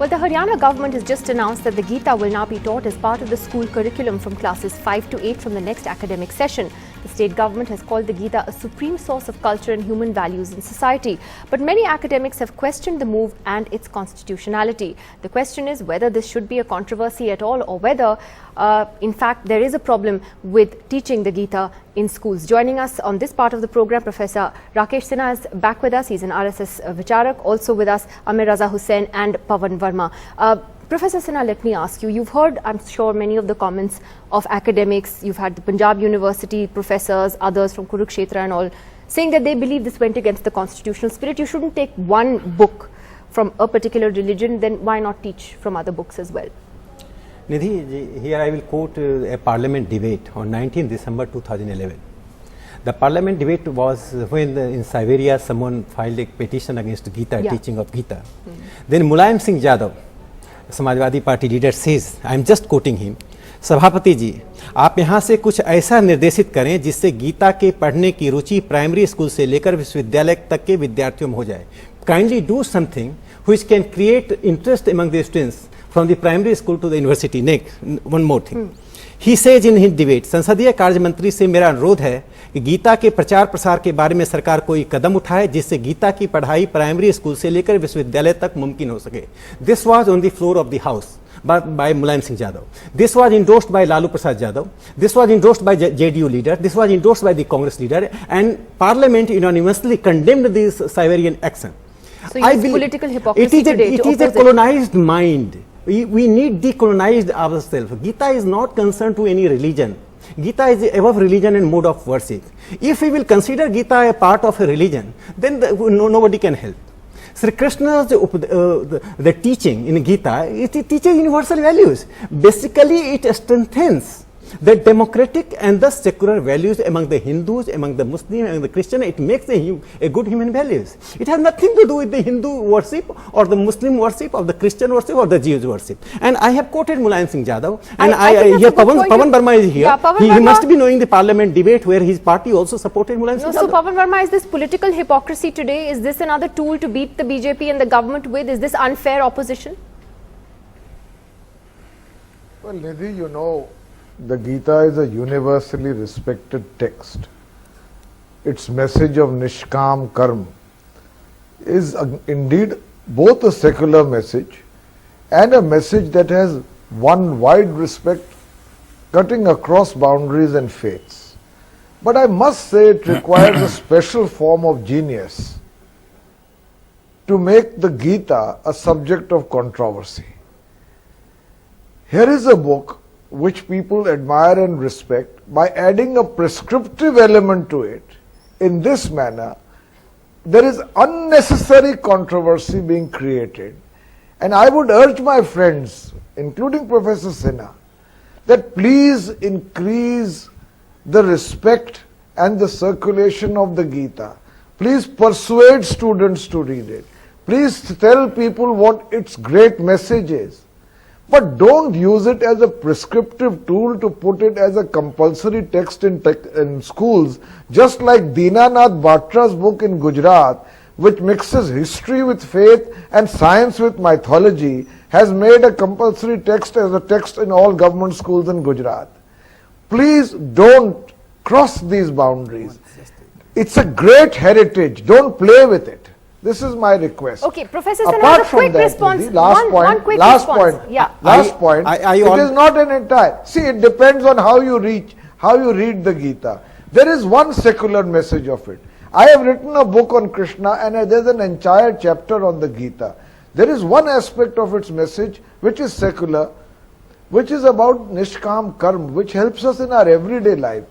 Well, the Haryana government has just announced that the Gita will now be taught as part of the school curriculum from classes 5 to 8 from the next academic session. The state government has called the Gita a supreme source of culture and human values in society. But many academics have questioned the move and its constitutionality. The question is whether this should be a controversy at all, or whether, in fact, there is a problem with teaching the Gita in schools. Joining us on this part of the program, Professor Rakesh Sinha is back with us. He's an RSS Vicharak. Also with us, Amir Raza Hussain and Pawan Verma. Professor Sinha, let me ask you, you've heard, I'm sure, many of the comments of academics. You've had the Punjab University professors, others from Kurukshetra and all, saying that they believe this went against the constitutional spirit. You shouldn't take one book from a particular religion, then why not teach from other books as well? Nidhi, here I will quote a parliament debate on 19 December 2011. The parliament debate was when in Siberia someone filed a petition against Gita, teaching of Gita. Then Mulayam Singh Yadav, Samajwadi party leader says, I am just coating him, सभापति जी आप यहाँ से कुछ ऐसा निर्देशित करें जिससे गीता के पढ़ने की रुचि प्राइमरी स्कूल से लेकर विश्वविद्यालय तक के विद्यार्थियों में हो जाए. Kindly do something which can create interest among the students from the primary school to the university. Next one more thing, he says in his debate, संसदीय कार्य मंत्री से मेरा अनुरोध है कि गीता के प्रचार प्रसार के बारे में सरकार कोई कदम उठाए जिससे गीता की पढ़ाई प्राइमरी स्कूल से लेकर विश्वविद्यालय तक मुमकिन हो सके. This was on the floor of the house by Mulayam Singh Yadav. This was endorsed by Lalu Prasad Yadav. This was endorsed by JDU leader. This was endorsed by the Congress leader, and Parliament unanimously condemned this Siberian action. So I believe political hypocrisy today. It is a colonized mind. We need decolonize ourselves. Gita is not concerned to any religion. Gita is above religion and mode of worship. If we will consider Gita a part of a religion, then nobody can help. Sri Krishna's the teaching in Gita, it teaches universal values. Basically, it strengthens the democratic and the secular values among the Hindus, among the Muslims, among the Christians. It makes a good human values. It has nothing to do with the Hindu worship or the Muslim worship or the Christian worship or the Jewish worship. And I have quoted Mulayam Singh Yadav, and Pawan Verma is here. Yeah, he must be knowing the parliament debate where his party also supported Mulayam Singh Yadav. So Pawan Verma, is this political hypocrisy today? Is this another tool to beat the BJP and the government with? Is this unfair opposition? Well, Nidhi, you know, the Gita is a universally respected text. Its message of Nishkam Karm is indeed both a secular message and a message that has won wide respect, cutting across boundaries and faiths. But I must say it requires a special form of genius to make the Gita a subject of controversy. Here is a book which people admire and respect. By adding a prescriptive element to it in this manner, there is unnecessary controversy being created. And I would urge my friends, including Professor Sinha, that please increase the respect and the circulation of the Gita. Please persuade students to read it. Please tell people what its great message is. But don't use it as a prescriptive tool to put it as a compulsory text in schools, just like Dinanath Batra's book in Gujarat, which mixes history with faith and science with mythology, has made a compulsory text as a text in all government schools in Gujarat. Please don't cross these boundaries. It's a great heritage. Don't play with it. This is my request. Okay, Professor Sinha, a quick response. Last point. It is not an entire. See, it depends on how you read the Gita. There is one secular message of it. I have written a book on Krishna, and there's an entire chapter on the Gita. There is one aspect of its message which is secular, which is about Nishkam Karm, which helps us in our everyday life.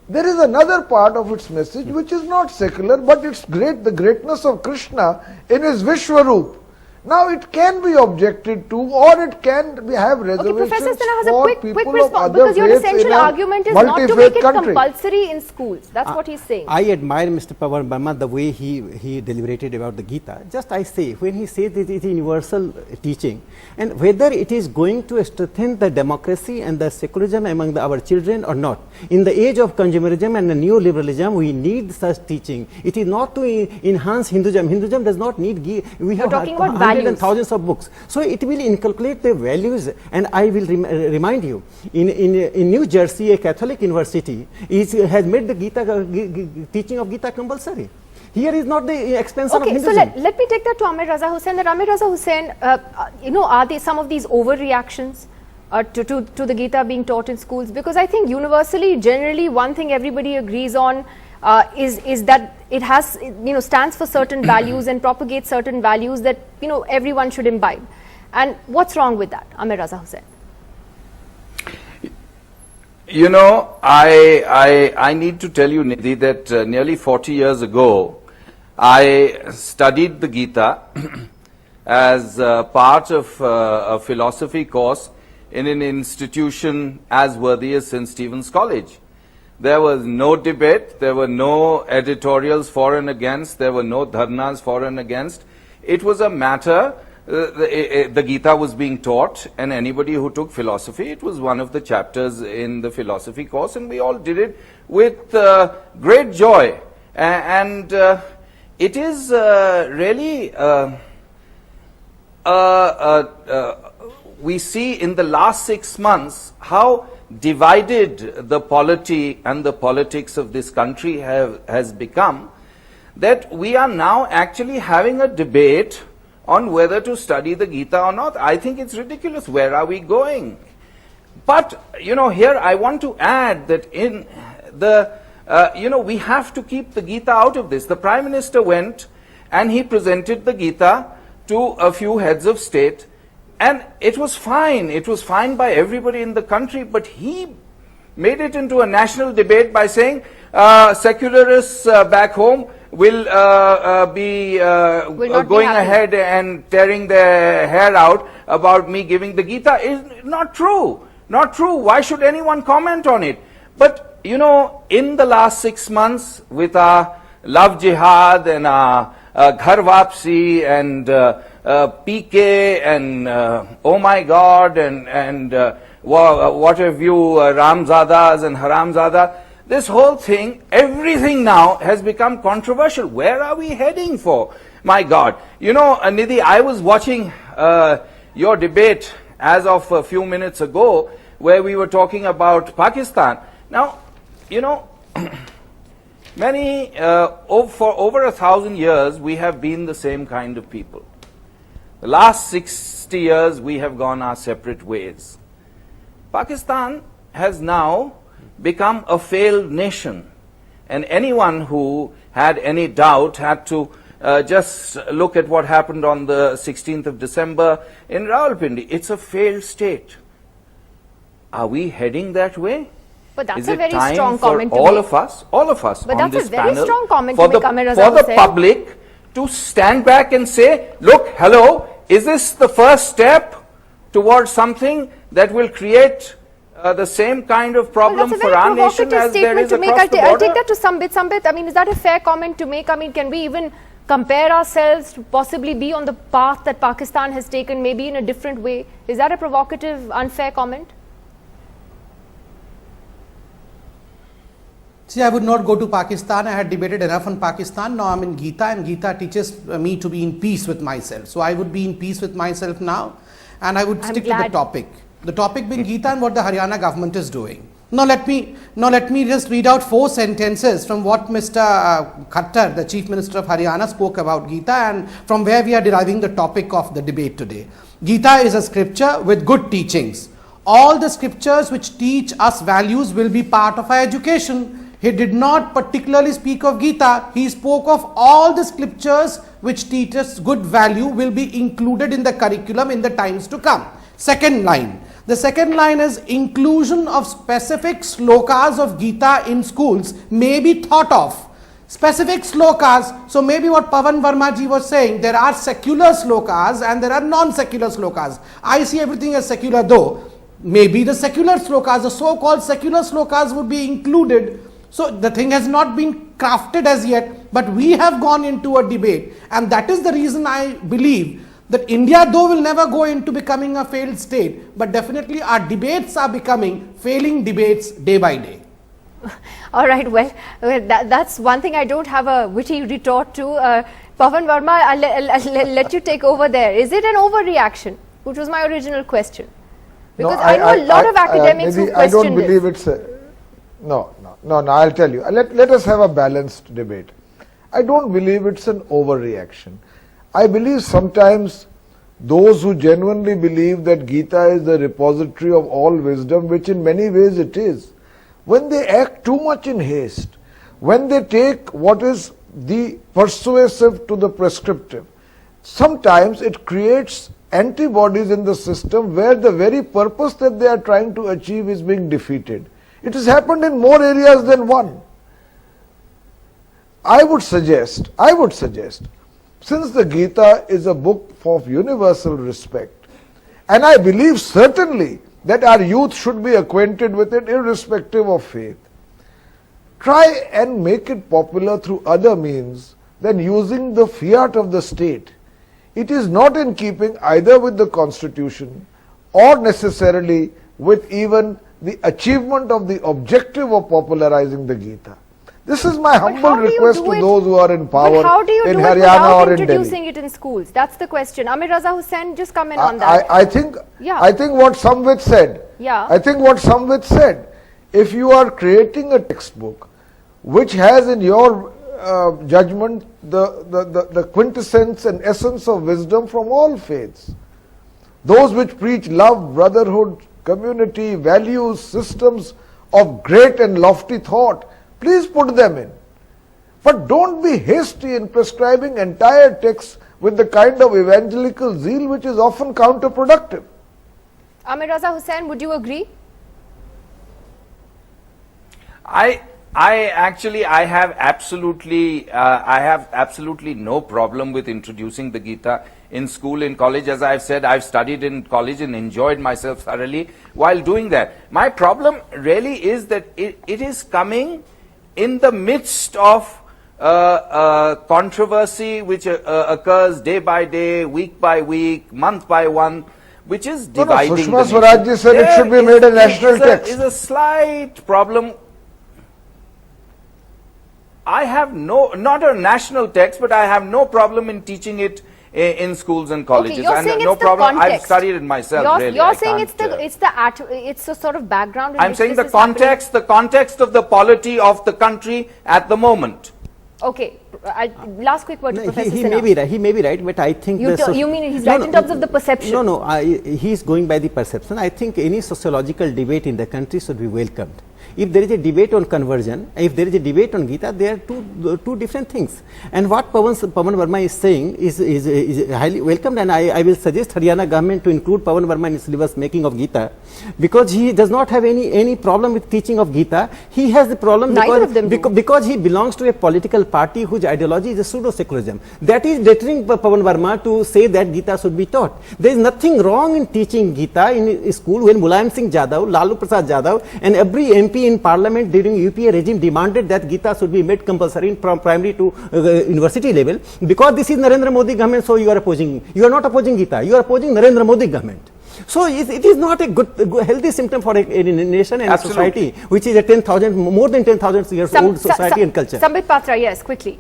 There is another part of its message which is not secular, but it's great, the greatness of Krishna in his Vishwaroop. Now it can be objected to, or it can have reservations Professor Sinha has for a quick people response, of other because your essential argument is not to make it compulsory in schools. That's what he's saying. I admire Mr. Pawan Verma the way he deliberated about the Gita. Just I say, when he says it is a universal teaching, and whether it is going to strengthen the democracy and the secularism among our children or not. In the age of consumerism and the neoliberalism, we need such teaching. It is not to enhance Hinduism. Hinduism does not need. We are talking about hundreds and values. thousands of books. So it will inculcate the values. And I will remind you, in New Jersey, a Catholic university has made the Gita teaching of Gita compulsory. Here is not the expansion of Hinduism. So let me take that to Amir Raza Hussain. That Amir Raza Hussain, are there some of these overreactions to the Gita being taught in schools? Because I think universally, generally, one thing everybody agrees on is that it has, stands for certain values and propagates certain values that, everyone should imbibe. And what's wrong with that, Amir Raza Hussain? I need to tell you, Nidhi, that nearly 40 years ago, I studied the Gita as part of a philosophy course in an institution as worthy as St. Stephen's College. There was no debate, there were no editorials for and against, there were no dharnas for and against. It was a matter, the Gita was being taught, and anybody who took philosophy, it was one of the chapters in the philosophy course, and we all did it with great joy. And it is really, we see in the last 6 months how divided the polity and the politics of this country has become, that we are now actually having a debate on whether to study the Gita or not. I think it's ridiculous. Where are we going? But, here I want to add that in the, we have to keep the Gita out of this. The Prime Minister went and he presented the Gita to a few heads of state, and it was fine. It was fine by everybody in the country, but he made it into a national debate by saying secularists back home will be going ahead and tearing their hair out about me giving the Gita. Is not true. Not true. Why should anyone comment on it? But, in the last 6 months, with our love jihad and our ghar vapsi and PK and oh my God and what have you, Ramzadas and Haramzada, this whole thing, everything now has become controversial. Where are we heading for? My God. Nidhi, I was watching your debate as of a few minutes ago where we were talking about Pakistan. Now, many, for over 1,000 years, we have been the same kind of people. The last 60 years, we have gone our separate ways. Pakistan has now become a failed nation, and anyone who had any doubt had to just look at what happened on the 16th of December in Rawalpindi. It's a failed state. Are we heading that way? But that's Is a it very time strong for comment to all make. of us But on that's this a very panel, strong comment for to make, Amir Raza for the Hussain. public to stand back and say, look, hello, is this the first step towards something that will create the same kind of problem for our nation as there is across the border? I'll take that to Sambit. Sambit, I mean, is that a fair comment to make? I mean, can we even compare ourselves to possibly be on the path that Pakistan has taken, maybe in a different way? Is that a provocative, unfair comment? See, I would not go to Pakistan. I had debated enough on Pakistan. Now I'm in Gita, and Gita teaches me to be in peace with myself. So I would be in peace with myself now, and I would stick to the topic. The topic being Gita and what the Haryana government is doing. Now let me just read out 4 sentences from what Mr. Khattar, the Chief Minister of Haryana, spoke about Gita, and from where we are deriving the topic of the debate today. Gita is a scripture with good teachings. All the scriptures which teach us values will be part of our education. He did not particularly speak of Gita. He spoke of all the scriptures which teach us good value will be included in the curriculum in the times to come. Second line. The second line is inclusion of specific slokas of Gita in schools may be thought of. Specific slokas. So maybe what Pavan Verma ji was saying, there are secular slokas and there are non-secular slokas. I see everything as secular though. Maybe the secular slokas, the so-called secular slokas would be included. So the thing has not been crafted as yet, but we have gone into a debate, and that is the reason I believe that India though will never go into becoming a failed state, but definitely our debates are becoming failing debates day by day. All right, well, that's one thing I don't have a witty retort to. Pavan Verma, I'll let you take over there. Is it an overreaction? Which was my original question. Because I know a lot of academics who question I don't believe it's a... No, I'll tell you. Let us have a balanced debate. I don't believe it's an overreaction. I believe sometimes those who genuinely believe that Gita is the repository of all wisdom, which in many ways it is, when they act too much in haste, when they take what is the persuasive to the prescriptive, sometimes it creates antibodies in the system where the very purpose that they are trying to achieve is being defeated. It has happened in more areas than one. I would suggest, since the Gita is a book of universal respect, and I believe certainly that our youth should be acquainted with it irrespective of faith, try and make it popular through other means than using the fiat of the state. It is not in keeping either with the constitution or necessarily with even the achievement of the objective of popularizing the Gita. This is my humble request to those who are in power in Haryana or in Delhi. Introducing it in schools? That's the question. Amir Raza Hussain, just come in on that. I think what Samvit said. Yeah. I think what Samvit said. If you are creating a textbook which has in your judgment the quintessence and essence of wisdom from all faiths, those which preach love, brotherhood, community, values, systems of great and lofty thought, please put them in. But don't be hasty in prescribing entire texts with the kind of evangelical zeal which is often counterproductive. Amir Raza Hussain, would you agree? I have absolutely no problem with introducing the Gita in school, in college. As I've said, I've studied in college and enjoyed myself thoroughly while doing that. My problem really is that it is coming in the midst of controversy which occurs day by day, week by week, month by month, which is dividing the nation. Sushma Swaraj ji said it should be made a national text. There is a slight problem. I have not a national text, but I have no problem in teaching it in schools and colleges. Okay, you're saying no it's problem. the context. I've studied it myself. You're saying it's a sort of background. I'm saying the context of the polity of the country at the moment. Okay, last quick word to Professor He Sinha. may be right, but I think you mean he's right in terms of the perception? No, he's going by the perception. I think any sociological debate in the country should be welcomed. If there is a debate on conversion, if there is a debate on Gita, they are two different things. And what Pavan Verma is saying is highly welcomed, and I will suggest Haryana government to include Pavan Verma in syllabus making of Gita, because he does not have any problem with teaching of Gita. He has the problem because he belongs to a political party whose ideology is a pseudo-secularism. That is deterring Pavan Verma to say that Gita should be taught. There is nothing wrong in teaching Gita in school when Mulayam Singh Yadav, Lalu Prasad Yadav and every MP in parliament during UPA regime demanded that Gita should be made compulsory from primary to university level. Because this is Narendra Modi government, so you are not opposing Gita, you are opposing Narendra Modi government. So it is not a good healthy symptom for a nation and a society which is a more than 10,000 years old society and culture. Sambit Patra, yes, quickly.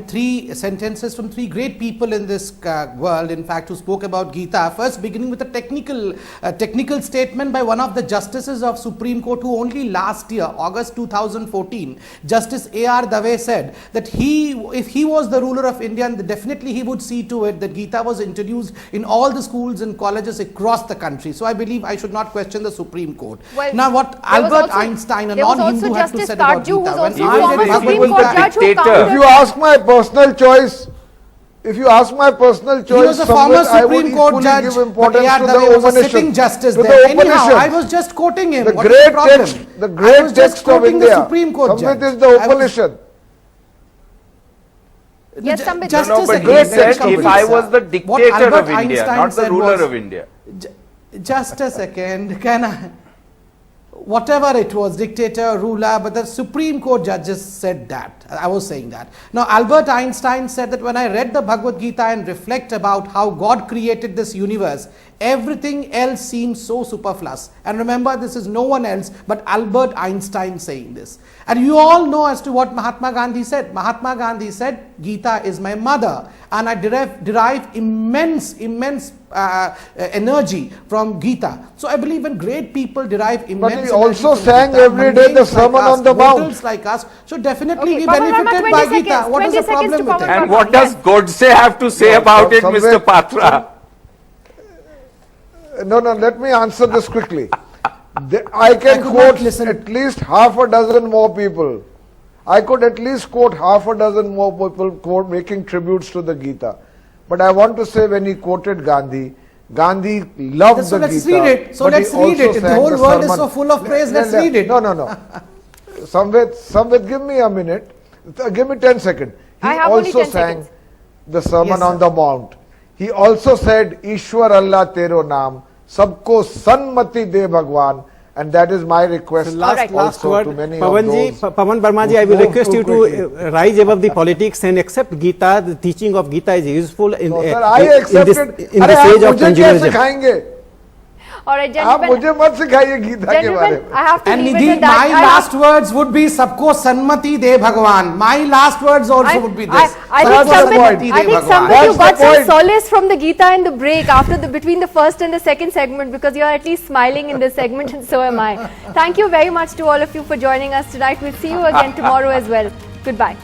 Three sentences from three great people in this world, in fact, who spoke about Gita. First, beginning with a technical statement by one of the justices of Supreme Court, who only last year, August 2014, Justice A.R. Dave said that if he was the ruler of India, definitely he would see to it that Gita was introduced in all the schools and colleges across the country. So I believe I should not question the Supreme Court. Well, now, what Albert Einstein, a non-Hindu, had to say about Gita. If you ask my personal choice, he was a former Supreme Court judge, but A.R. was a sitting justice there. Anyhow, I was just quoting him. The great text of India. Samvit is the Upanishad. Yes, Samvit. If I was the dictator of India, not the ruler of India. Just a second, can I? Whatever it was, dictator, ruler, but the Supreme Court judges said that. I was saying that. Now, Albert Einstein said that when I read the Bhagavad Gita and reflect about how God created this universe, Everything else seems so superfluous. And remember, this is no one else but Albert Einstein saying this. And you all know as to what Mahatma Gandhi said. Mahatma Gandhi said, Gita is my mother, and I derive immense energy from Gita. So I believe when great people derive immense energy. But he also from sang Gita, every day the Sermon on the Mount. mortals like us should definitely be Pawan Verma, benefited 20 by seconds, Gita. What is the 20 seconds to problem with Pawan it? And Verma. what does Godse have to say about it, Mr. Patra? No, let me answer this quickly. I can quote at least half a dozen more people. I could at least quote half a dozen more people making tributes to the Gita. But I want to say, when he quoted Gandhi, Gandhi loved So the let's Gita. read it. So but he let's read also it. If the sang whole world is sermon. so full of praise, let's read it. No. Samved, give me a minute. Give me 10 seconds. He I have only also 10 sang seconds. the Sermon Yes, on the Mount. He also said, Ishwar Allah Tero Naam, Sabko Sanmati De Bhagwan. And that is my request Alright. Last also word, to many Pawan of those Pawan Verma ji, who I will move request too you quickly. to rise above the politics and accept Gita. The teaching of Gita is useful in, No, sir, I accept it. in अरे this आप age of मुझे क्या consumerism. सिखाएंगे? All right, आप gentlemen. मुझे मत सिखाइए गीता के बारे Gentlemen, में. I have to And leave Nidhi, it at that. my last words would be Sabko Sanmati De Bhagwan. My last words also would be this. I That's think the point. somebody, I think Bhagwan. somebody you That's got the some point. solace from the Gita in the break between the first and the second segment, because you're at least smiling in this segment, and so am I. Thank you very much to all of you for joining us tonight. We'll see you again tomorrow as well. Goodbye.